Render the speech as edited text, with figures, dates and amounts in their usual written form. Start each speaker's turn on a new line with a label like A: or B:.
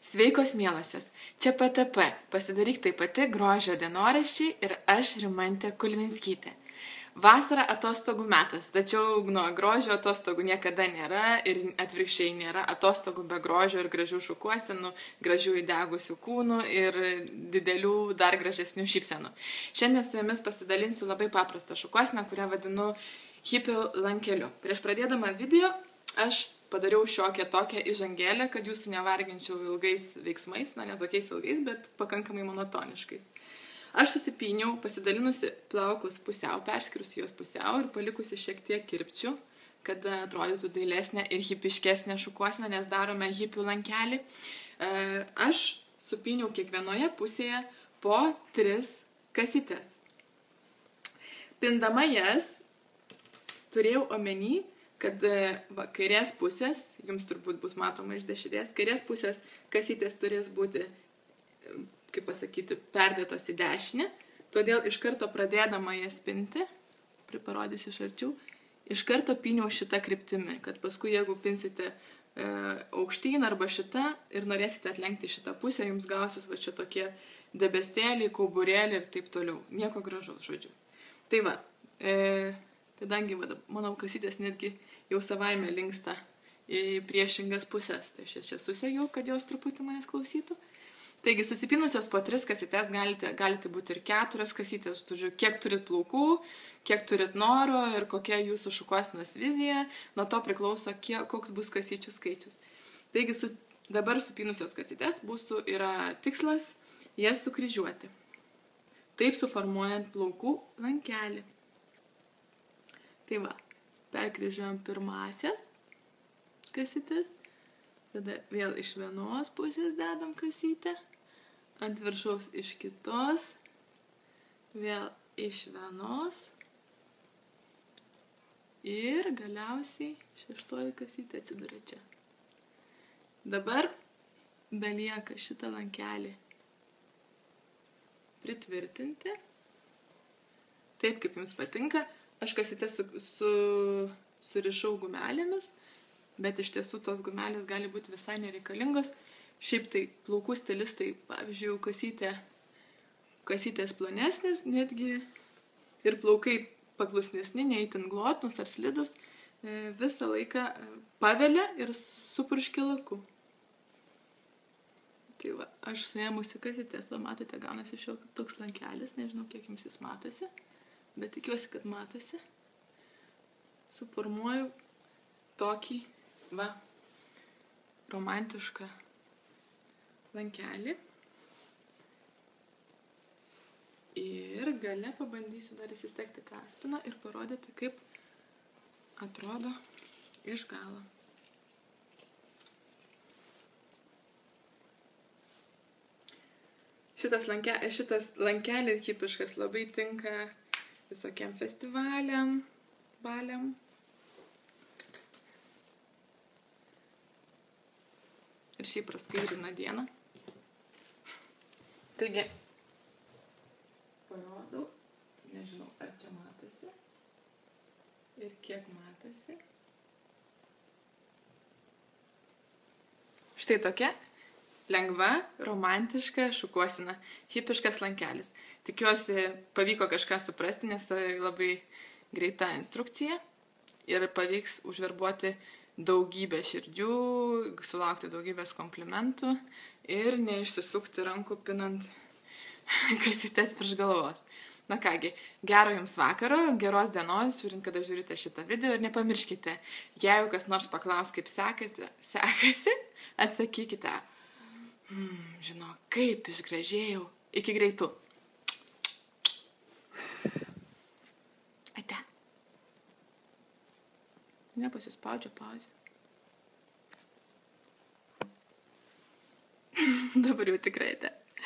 A: Sveikos mielosios, čia PTP, pasidaryk tai pati grožio dienoraščiai ir aš Rimantė Kulvinskytė. Vasara atostogų metas, tačiau grožio atostogų niekada nėra ir atvirkščiai nėra atostogų be grožio ir gražių šukuosenų, gražių įdegusių kūnų ir didelių dar gražesnių šypsenų. Šiandien su jumis pasidalinsiu labai paprastą šukuoseną, kurią vadinu hipių lankeliu. Prieš pradėdama video aš padariau šiokią tokią įžangėlę, kad jūsų nevarginčiau ilgais veiksmais, ne tokiais ilgais, bet pakankamai monotoniškais. Aš susipyniau, pasidalinusi plaukus pusiau, perskirusi juos pusiau ir palikusi šiek tiek kirpčių, kad atrodytų dailesnė ir hipiškesnė šukuosenė, nes darome hipių lankelį. Aš supyniau kiekvienoje pusėje po 3 kasytes. Pindama jas turėjau omeny, kad kairės pusės, jums turbūt bus matoma iš dešinės, kairės pusės kasytės turės būti, kaip pasakyti, perdėtos į dešinę, todėl iš karto pradėdama jas pinti, parodysiu iš arčiau, iš karto pyniau šitą kryptimį, kad paskui jeigu pinsite aukštyn arba šitą ir norėsite atlenkti šitą pusę, jums gausis va čia tokie debesėliai, kauburėliai ir taip toliau. Nieko gražaus, žodžiu. Tai va, kadangi mano kasytės netgi jau savaime linksta į priešingas pusės, tai aš čia susegiau, kad jos truputį manęs klausytų. Taigi, susipinusios po 3 kasytes galite būti ir 4 kasytės, kiek turit plaukų, kiek turit noro ir kokia jūsų šukuosenos vizija, nuo to priklauso, koks bus kasyčių skaičius. Taigi, dabar supinusios kasytes yra tikslas jas sukryžiuoti. Taip suformuojant plaukų lankelį. Tai va, perkryžiuojam pirmasias kasytes, tada vėl iš vienos pusės dedam kasytę, ant viršaus iš kitos, vėl iš vienos ir galiausiai 6 kasytė atsiduria čia. Dabar belieka šitą lankelį pritvirtinti, taip kaip jums patinka. Aš kasytę surišau gumelėmis, bet iš tiesų tos gumelės gali būti visai nereikalingos. Šiaip tai plaukų stilistai, pavyzdžiui, kasytės plonesnės netgi ir plaukai paklusnesni, neįtin glotnus ar slidus, visą laiką pavelia ir supurškia laku. Tai va, aš suėmusi kasytės, va matote, gaunasi toks lankelis, nežinau, kiek jums jis matosi. Bet tikiuosi, kad matosi. Suformuoju tokį, romantišką lankelį. Ir gale pabandysiu dar įsisegti kaspiną ir parodyti, kaip atrodo iš galo. Šitas lankelis hipiškas labai tinka visokiem festivaliam, baliam. Ir šiaip praskaidrina dieną. Taigi, parodau, nežinau, ar čia matosi ir kiek matosi. Štai tokia lengva, romantiška šukuosena, hipiškas lankelis. Tikiuosi, pavyko kažką suprasti, nes tai labai greita instrukcija ir pavyks užverbuoti daugybę širdžių, sulaukti daugybės komplimentų ir neišsisukti rankų pinant kasytes virš galvos. Na kągi, gero jums vakaro, geros dienos, žiūrint, kada žiūrite šitą video ir nepamirškite, jeigu kas nors paklaus, kaip sekasi, atsakykite. Žinau, kaip išgražėjau. Iki greitų. Ate. Nepasispaudžia pauzė. Dabar jau tikrai ate.